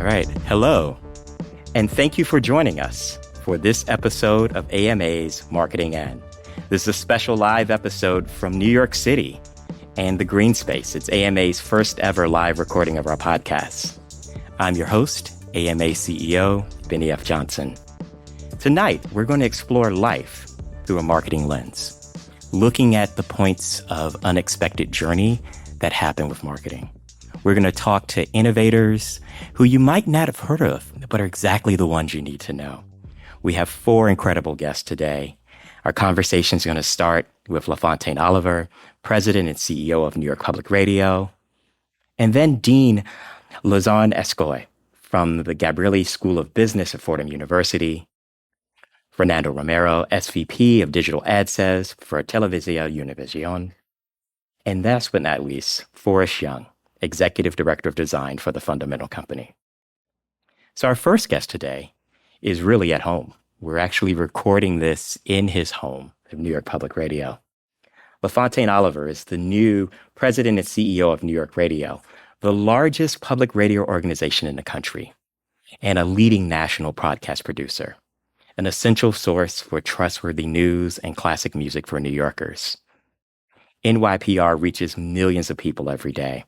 All right. Hello. And thank you for joining us for this episode of AMA's Marketing In. This is a special live episode from New York City and the Green Space. It's AMA's first ever live recording of our podcast. I'm your host, AMA CEO Bennie F. Johnson. Tonight, we're going to explore life through a marketing lens, looking at the points of unexpected journey that happen with marketing. We're going to talk to innovators who you might not have heard of, but are exactly the ones you need to know. We have 4 incredible guests today. Our conversation is going to start with LaFontaine Oliver, President and CEO of New York Public Radio, and then Dean Lerzan Askoy from the Gabrieli School of Business at Fordham University, Fernando Romero, SVP of Digital Ad Sales for TelevisaUnivision, and last but not least, Forrest Young, Executive Director of Design for the Fundamental Company. So our first guest today is really at home. We're actually recording this in his home of New York Public Radio. LaFontaine Oliver is the new President and CEO of New York Radio, the largest public radio organization in the country, and a leading national broadcast producer, an essential source for trustworthy news and classic music for New Yorkers. NYPR reaches millions of people every day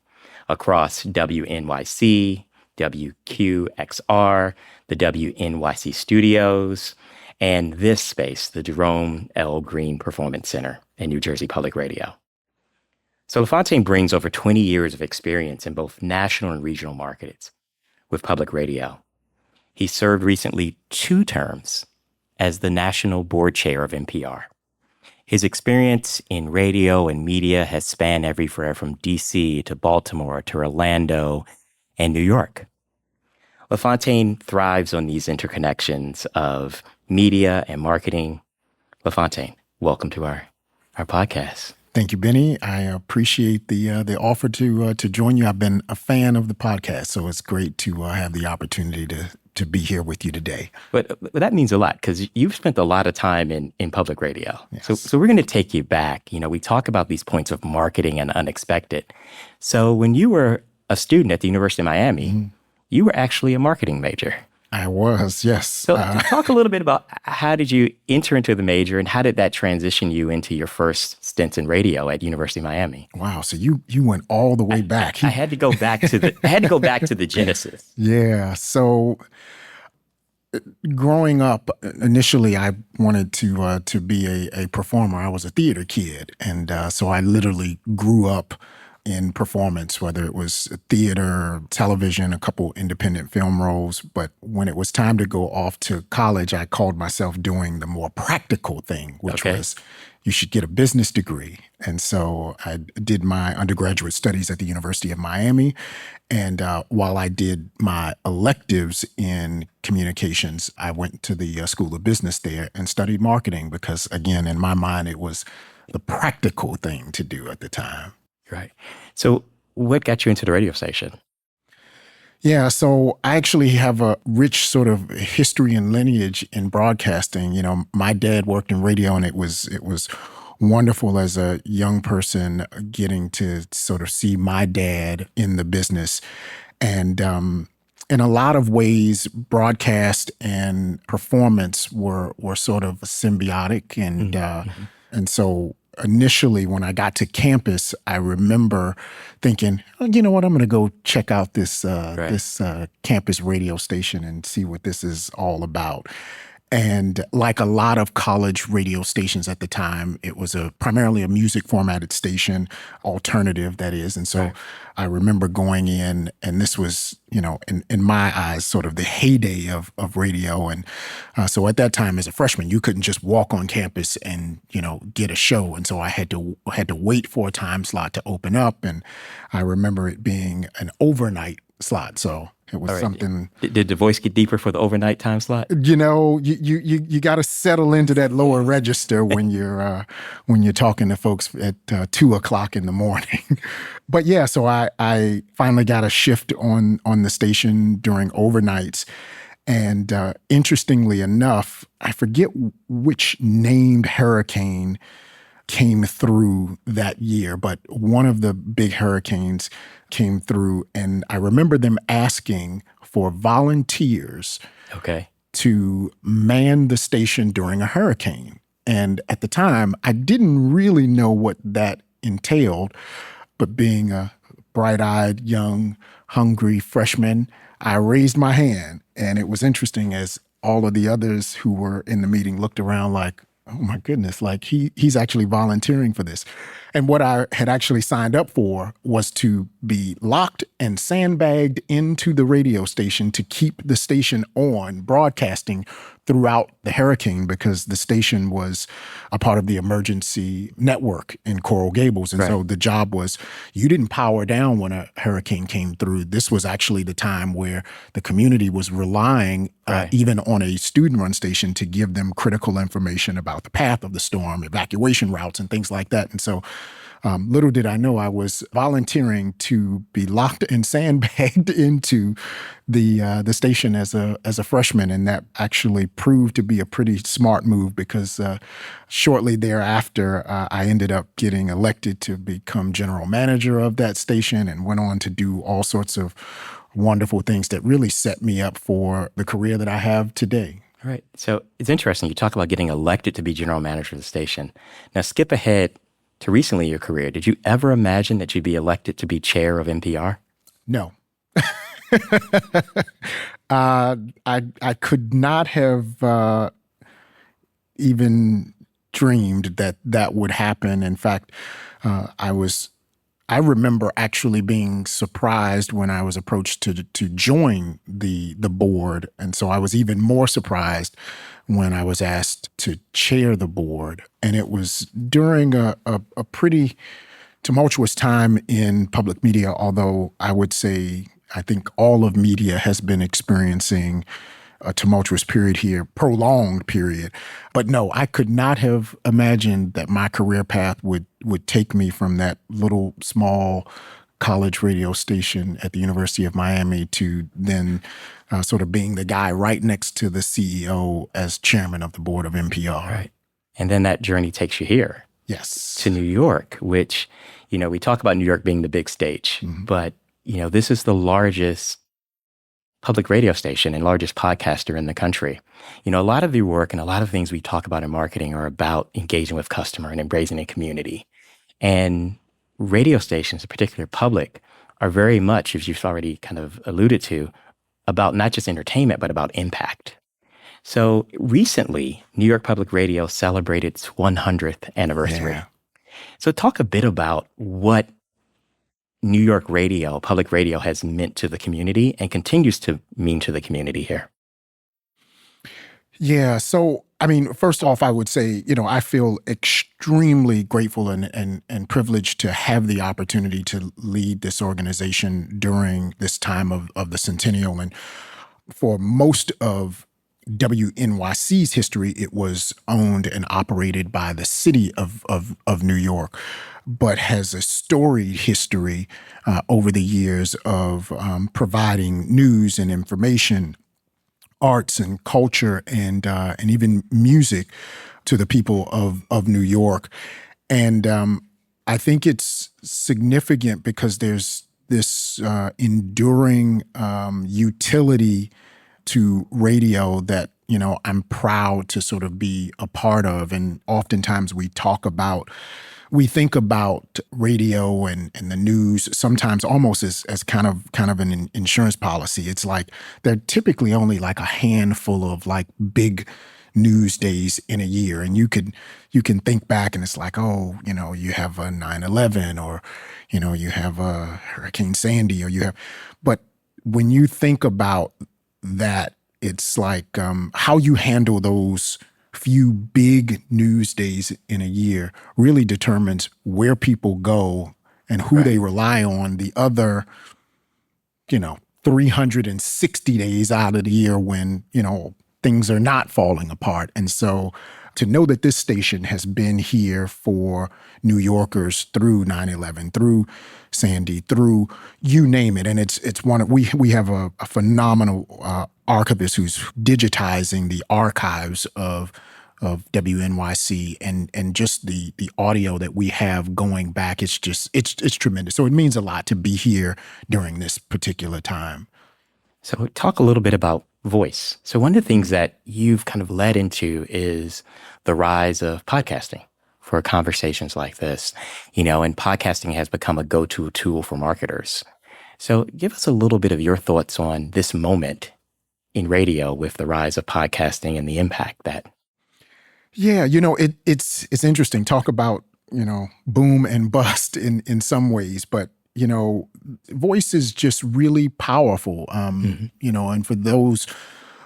across WNYC, WQXR, the WNYC studios, and this space, the Jerome L. Green Performance Center in New Jersey Public Radio. So LaFontaine brings over 20 years of experience in both national and regional markets with public radio. He served recently 2 terms as the national board chair of NPR. His experience in radio and media has spanned everywhere from DC to Baltimore to Orlando and New York. LaFontaine thrives on these interconnections of media and marketing. LaFontaine, welcome to our podcast. Thank you, Benny. I appreciate the offer to join you. I've been a fan of the podcast, so it's great to have the opportunity to be here with you today. But that means a lot because you've spent a lot of time in public radio. Yes. So we're going to take you back. We talk about these points of marketing and unexpected. So when you were a student at the University of Miami, you were actually a marketing major. I was, yes. So talk a little bit about how did you enter into the major and how did that transition you into your first stint in radio at University of Miami? Wow, so you went all the way back. I had to go back to the genesis. Yeah, so growing up, initially I wanted to be a performer. I was a theater kid, and so I literally grew up in performance, whether it was theater, television, a couple independent film roles. But when it was time to go off to college, I called myself doing the more practical thing, which was you should get a business degree. And so I did my undergraduate studies at the University of Miami. And while I did my electives in communications, I went to the School of Business there and studied marketing because, again, in my mind, it was the practical thing to do at the time. Right. So what got you into the radio station? Yeah, so I actually have a rich sort of history and lineage in broadcasting. My dad worked in radio, and it was wonderful as a young person getting to sort of see my dad in the business. And in a lot of ways, broadcast and performance were sort of symbiotic. And so initially, when I got to campus, I remember thinking, you know what, I'm going to go check out this campus radio station and see what this is all about. And like a lot of college radio stations at the time, it was primarily a music formatted station, alternative that is. And so I remember going in, and this was, in my eyes, sort of the heyday of radio. And so at that time as a freshman, you couldn't just walk on campus and, get a show. And so I had to wait for a time slot to open up. And I remember it being an overnight slot. So it was something. Did the voice get deeper for the overnight time slot? You got to settle into that lower register when you're talking to folks at 2:00 in the morning. But yeah, so I finally got a shift on the station during overnights. And interestingly enough, I forget which named hurricane came through that year. But one of the big hurricanes came through, and I remember them asking for volunteers Okay. to man the station during a hurricane. And at the time, I didn't really know what that entailed, but being a bright-eyed, young, hungry freshman, I raised my hand. And it was interesting as all of the others who were in the meeting looked around like, oh my goodness, like he's actually volunteering for this. And what I had actually signed up for was to be locked and sandbagged into the radio station to keep the station on broadcasting throughout the hurricane, because the station was a part of the emergency network in Coral Gables. And so the job was, you didn't power down when a hurricane came through. This was actually the time where the community was relying even on a student-run station to give them critical information about the path of the storm, evacuation routes, and things like that. And so little did I know I was volunteering to be locked and sandbagged into the station as a freshman, and that actually proved to be a pretty smart move, because shortly thereafter I ended up getting elected to become general manager of that station, and went on to do all sorts of wonderful things that really set me up for the career that I have today. All right. So it's interesting. You talk about getting elected to be general manager of the station. Now skip ahead to recently in your career. Did you ever imagine that you'd be elected to be chair of NPR? No. I could not have even dreamed that that would happen. In fact, I remember actually being surprised when I was approached to join the board. And so I was even more surprised when I was asked to chair the board. And it was during a pretty tumultuous time in public media, although I would say I think all of media has been experiencing a tumultuous period here, prolonged period. But no, I could not have imagined that my career path would take me from that little small college radio station at the University of Miami to then sort of being the guy right next to the CEO as chairman of the board of NPR. Right. And then that journey takes you here. Yes. To New York, which, we talk about New York being the big stage, but, this is the largest public radio station and largest podcaster in the country. A lot of your work and a lot of things we talk about in marketing are about engaging with customer and embracing a community. And radio stations, in particular public, are very much, as you've already kind of alluded to, about not just entertainment, but about impact. So recently, New York Public Radio celebrated its 100th anniversary. Yeah. So talk a bit about what New York radio, public radio, has meant to the community and continues to mean to the community here. Yeah. So, first off, I would say, I feel extremely grateful and privileged to have the opportunity to lead this organization during this time of the centennial. And for most of WNYC's history, it was owned and operated by the city of New York, but has a storied history over the years of providing news and information, arts and culture, and even music to the people of New York. And I think it's significant because there's this enduring utility to radio that, I'm proud to sort of be a part of. And oftentimes we think about radio and the news sometimes almost as kind of an insurance policy. It's like they're typically only like a handful of like big news days in a year. And you can think back and it's like, oh, you have a 9/11 or, you have a Hurricane Sandy but when you think about that, it's like how you handle those few big news days in a year really determines where people go and who they rely on the other, 360 days out of the year when, things are not falling apart. And so to know that this station has been here for New Yorkers through 9/11, through Sandy, through you name it. And it's one of, we have a phenomenal archivist who's digitizing the archives of of WNYC and just the audio that we have going back. It's tremendous. So it means a lot to be here during this particular time. So talk a little bit about voice. So one of the things that you've kind of led into is the rise of podcasting for conversations like this, and podcasting has become a go-to tool for marketers. So give us a little bit of your thoughts on this moment in radio with the rise of podcasting and the impact that. Yeah, it's interesting. Talk about, boom and bust in some ways, but voice is just really powerful. And for those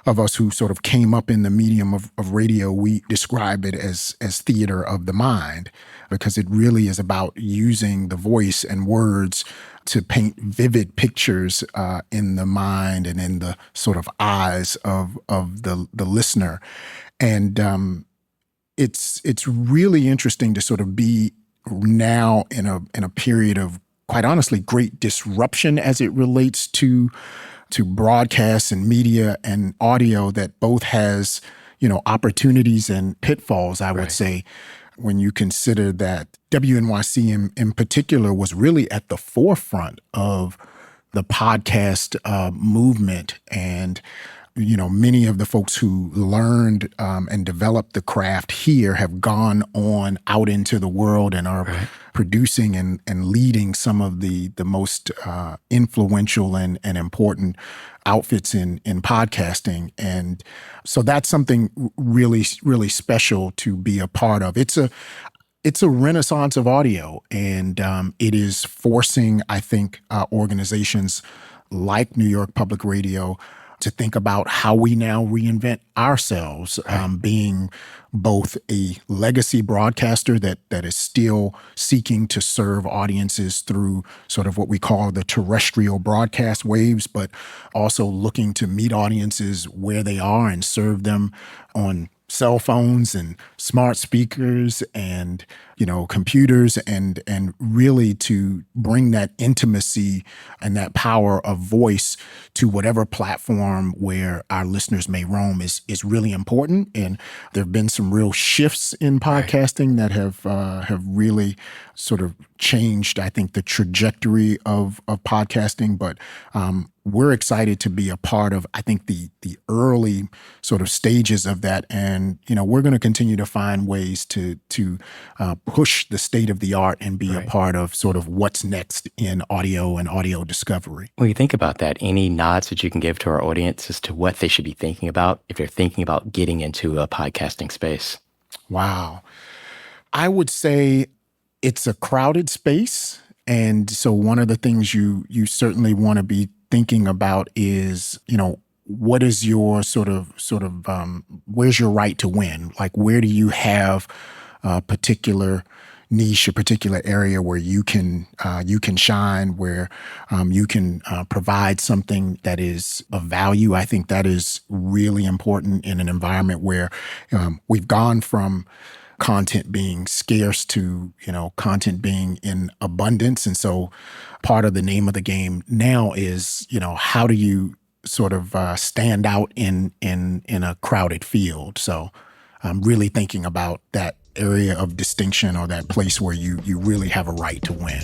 of us who sort of came up in the medium of radio, we describe it as theater of the mind, because it really is about using the voice and words to paint vivid pictures in the mind and in the sort of eyes of the listener. And it's really interesting to sort of be now in a period of, quite honestly, great disruption as it relates to broadcast and media and audio, that both has, opportunities and pitfalls, I would say, when you consider that WNYC in particular was really at the forefront of the podcast movement. And many of the folks who learned and developed the craft here have gone on out into the world and are producing and leading some of the most influential and important outfits in podcasting. And so that's something really, really special to be a part of. It's a renaissance of audio, and it is forcing, I think, organizations like New York Public Radio to think about how we now reinvent ourselves, being both a legacy broadcaster that is still seeking to serve audiences through sort of what we call the terrestrial broadcast waves, but also looking to meet audiences where they are and serve them on cell phones and smart speakers and, computers, and really to bring that intimacy and that power of voice to whatever platform where our listeners may roam is really important. And there have been some real shifts in podcasting that have really sort of changed, I think, the trajectory of podcasting. But we're excited to be a part of, I think, the early sort of stages of that. And, we're going to continue to find ways to push the state of the art and be a part of sort of what's next in audio and audio discovery. When you think about that, any nods that you can give to our audience as to what they should be thinking about if they're thinking about getting into a podcasting space? Wow. I would say it's a crowded space. And so one of the things you certainly want to be thinking about is, what is your sort of where's your right to win? Like, where do you have a particular niche, a particular area where you can shine, where you can provide something that is of value? I think that is really important in an environment where we've gone from content being scarce to, content being in abundance. And so part of the name of the game now is, how do you sort of stand out in a crowded field? So I'm really thinking about that area of distinction, or that place where you really have a right to win.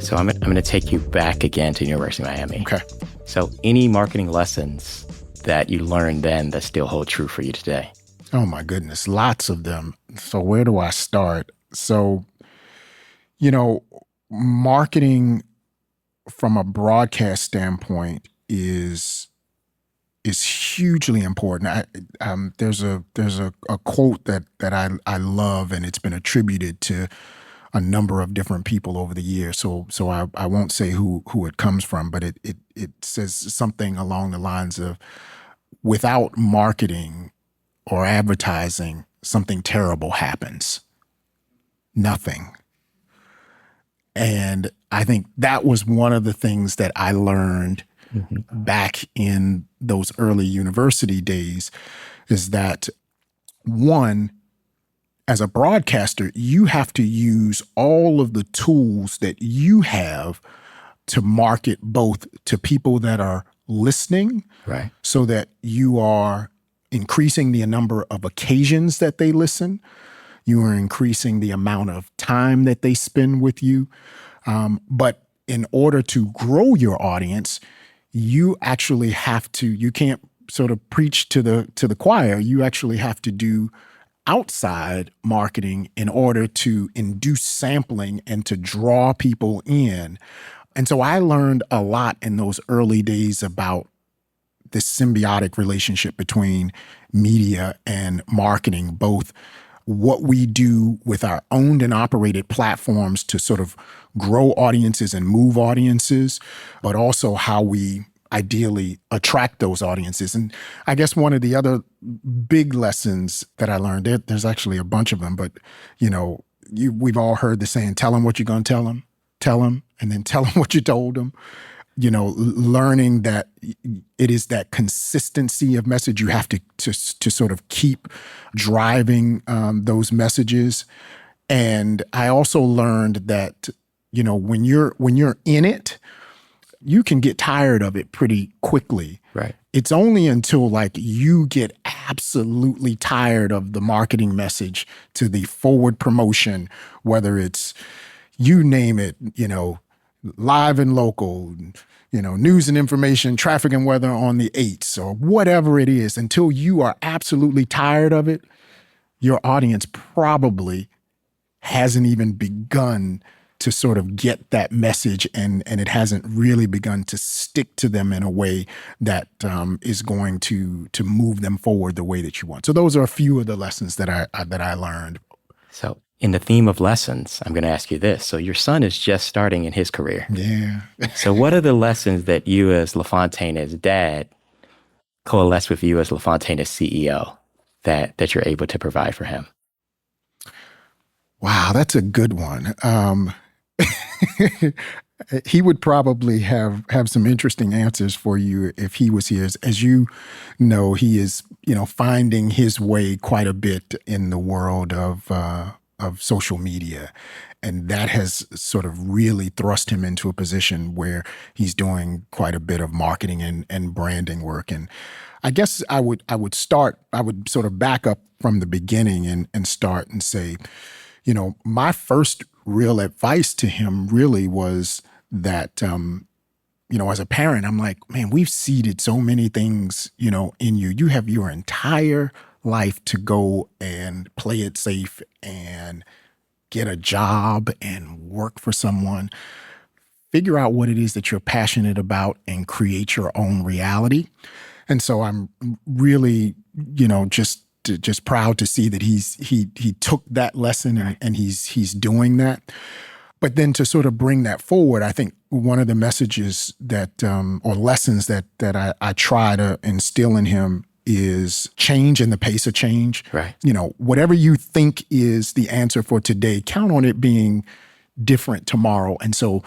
So I'm going to take you back again to University of Miami. Okay. So any marketing lessons that you learned then that still hold true for you today? Oh my goodness, lots of them. So where do I start? So, marketing from a broadcast standpoint is hugely important. There's a quote that I love, and it's been attributed to a number of different people over the years. So I won't say who it comes from, but it says something along the lines of, without marketing or advertising, something terrible happens. Nothing. And I think that was one of the things that I learned back in those early university days, is that, one, as a broadcaster, you have to use all of the tools that you have to market both to people that are listening, Right. so that you are increasing the number of occasions that they listen. You are increasing the amount of time that they spend with you. But in order to grow your audience, you actually have to, you can't sort of preach to the choir. You actually have to do outside marketing in order to induce sampling and to draw people in. And so I learned a lot in those early days about this symbiotic relationship between media and marketing, both what we do with our owned and operated platforms to sort of grow audiences and move audiences, but also how we ideally attract those audiences. And I guess one of the other big lessons that I learned, there's actually a bunch of them, but we've all heard the saying, tell them what you're going to tell them, and then tell them what you told them. Learning that it is that consistency of message. You have to sort of keep driving those messages. And I also learned that, when you're in it, you can get tired of it pretty quickly. Right. It's only until you get absolutely tired of the marketing message to the forward promotion, whether it's, you name it, live and local, news and information, traffic and weather on the 8s, or whatever it is, until you are absolutely tired of it, your audience probably hasn't even begun to sort of get that message, and it hasn't really begun to stick to them in a way that is going to move them forward the way that you want. So those are a few of the lessons that I learned. So in the theme of lessons, I'm going to ask you this. So your son is just starting in his career. Yeah. So what are the lessons that you as LaFontaine as dad coalesce with you as LaFontaine as CEO that you're able to provide for him? Wow, that's a good one. He would probably have some interesting answers for you if he was here. As you know, he is, finding his way quite a bit in the world of social media. And that has sort of really thrust him into a position where he's doing quite a bit of marketing and branding work. And I guess I would sort of back up from the beginning and start and say, my first real advice to him really was that, as a parent, I'm like, man, we've seeded so many things, in you. You have your entire life to go and play it safe and get a job and work for someone. Figure out what it is that you're passionate about and create your own reality. And so I'm really, just proud to see that he took that lesson and he's doing that. But then to sort of bring that forward, I think one of the messages that or lessons that I try to instill in him is change and the pace of change. Right. Whatever you think is the answer for today, count on it being different tomorrow. And so,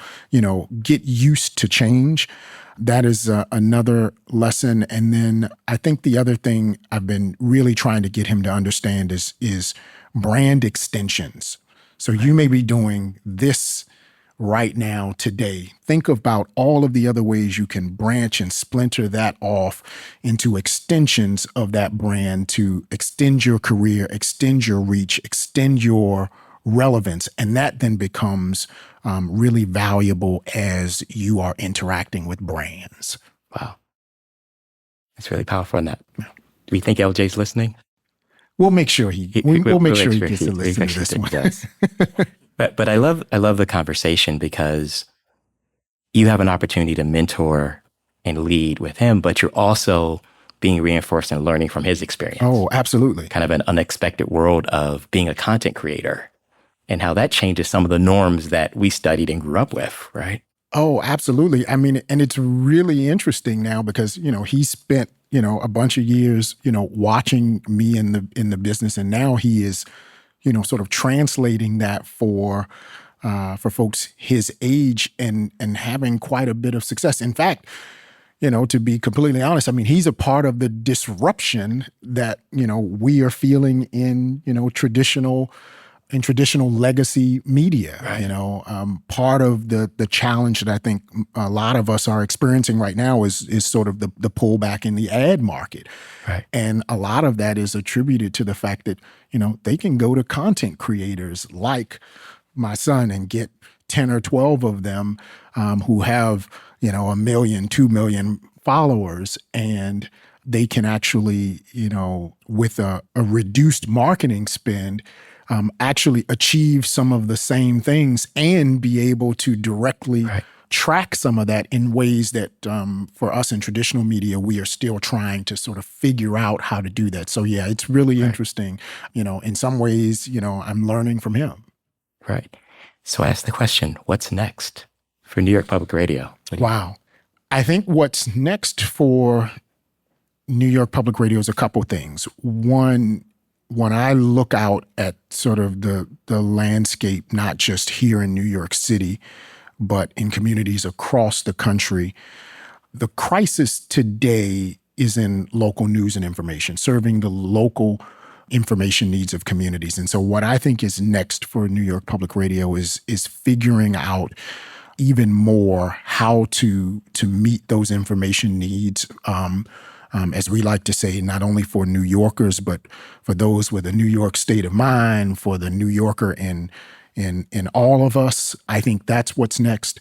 get used to change. That is another lesson. And then I think the other thing I've been really trying to get him to understand is brand extensions. So you may be doing this right now today. Think about all of the other ways you can branch and splinter that off into extensions of that brand to extend your career, extend your reach, extend your relevance. And that then becomes really valuable as you are interacting with brands. Wow. That's really powerful on that. Do we think LJ's listening? We'll make sure we'll make sure he gets to listen to this one. Does. But I love the conversation because you have an opportunity to mentor and lead with him, but you're also being reinforced and learning from his experience. Oh, absolutely. Kind of an unexpected world of being a content creator and how that changes some of the norms that we studied and grew up with, right? Oh, absolutely. I mean, and it's really interesting now because, he spent, a bunch of years, watching me in the business. And now he is, sort of translating that for folks his age and having quite a bit of success. In fact, to be completely honest, I mean, he's a part of the disruption that, we are feeling in, traditional in traditional legacy media. Right. Part of the challenge that I think a lot of us are experiencing right now is sort of the pullback in the ad market. Right. And a lot of that is attributed to the fact that, they can go to content creators like my son and get 10 or 12 of them who have, 1 million, 2 million followers, and they can actually, with a reduced marketing spend, actually achieve some of the same things and be able to directly track some of that in ways that for us in traditional media, we are still trying to sort of figure out how to do that. So yeah, it's really interesting. In some ways, I'm learning from him. Right. So I asked the question, what's next for New York Public Radio? Wow. I think what's next for New York Public Radio is a couple things. One, when I look out at sort of the landscape, not just here in New York City, but in communities across the country, the crisis today is in local news and information, serving the local information needs of communities. And so what I think is next for New York Public Radio is figuring out even more how to meet those information needs, as we like to say, not only for New Yorkers, but for those with a New York state of mind, for the New Yorker in all of us. I think that's what's next.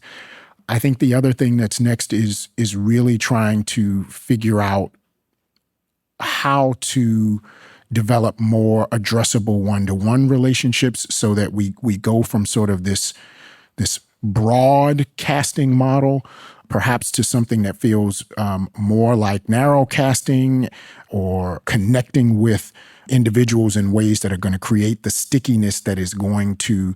I think the other thing that's next is really trying to figure out how to develop more addressable one-to-one relationships so that we go from sort of this broadcasting model perhaps to something that feels more like narrowcasting or connecting with individuals in ways that are going to create the stickiness that is going to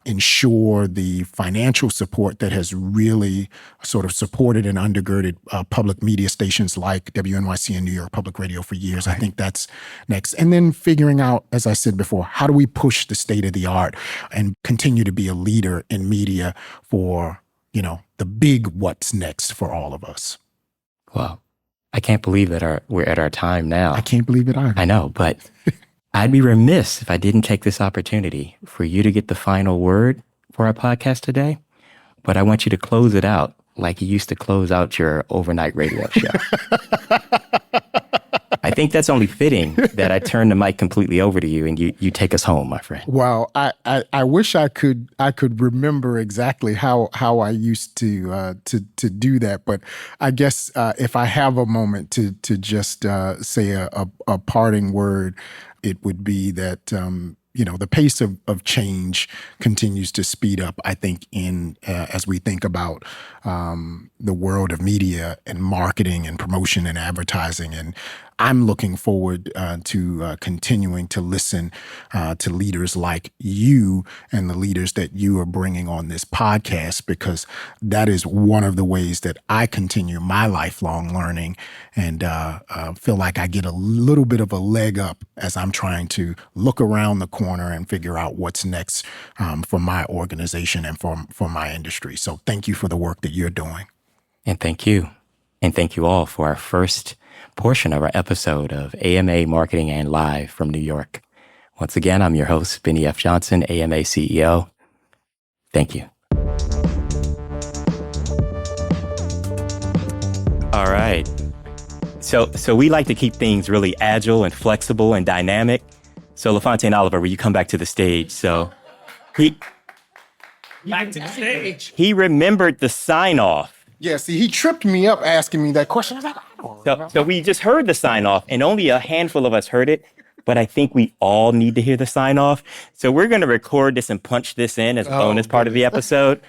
ensure the financial support that has really sort of supported and undergirded public media stations like WNYC and New York Public Radio for years. I think that's next. And then figuring out, as I said before, how do we push the state of the art and continue to be a leader in media for, the big what's next for all of us. Wow. I can't believe that we're at our time now. I can't believe it either. I know, but I'd be remiss if I didn't take this opportunity for you to get the final word for our podcast today. But I want you to close it out like you used to close out your overnight radio show. I think that's only fitting that I turn the mic completely over to you and you take us home, my friend. Well, I wish I could remember exactly how I used to do that, but I guess if I have a moment to just say a parting word, it would be that the pace of change continues to speed up, I think, as we think about the world of media and marketing and promotion and advertising. And I'm looking forward to continuing to listen to leaders like you and the leaders that you are bringing on this podcast, because that is one of the ways that I continue my lifelong learning and feel like I get a little bit of a leg up as I'm trying to look around the corner and figure out what's next for my organization and for my industry. So thank you for the work that you're doing. And thank you. And thank you all for our first portion of our episode of AMA Marketing and Live from New York. Once again, I'm your host, Bennie F. Johnson, AMA CEO. Thank you. All right. So we like to keep things really agile and flexible and dynamic. So LaFontaine Oliver, will you come back to the stage? So back to the stage. He remembered the sign-off. Yeah, see, he tripped me up asking me that question. I was like, I don't know. So we just heard the sign-off, and only a handful of us heard it, but I think we all need to hear the sign-off. So we're going to record this and punch this in as a bonus part of the episode.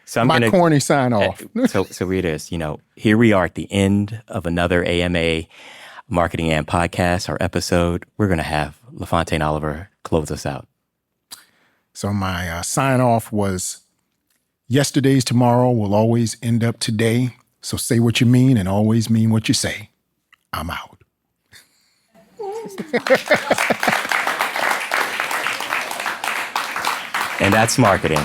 So I'm my corny sign-off. So here it is. Here we are at the end of another AMA Marketing and Podcast, our episode. We're going to have LaFontaine Oliver close us out. So my sign-off was, yesterday's tomorrow will always end up today. So say what you mean and always mean what you say. I'm out. And that's marketing.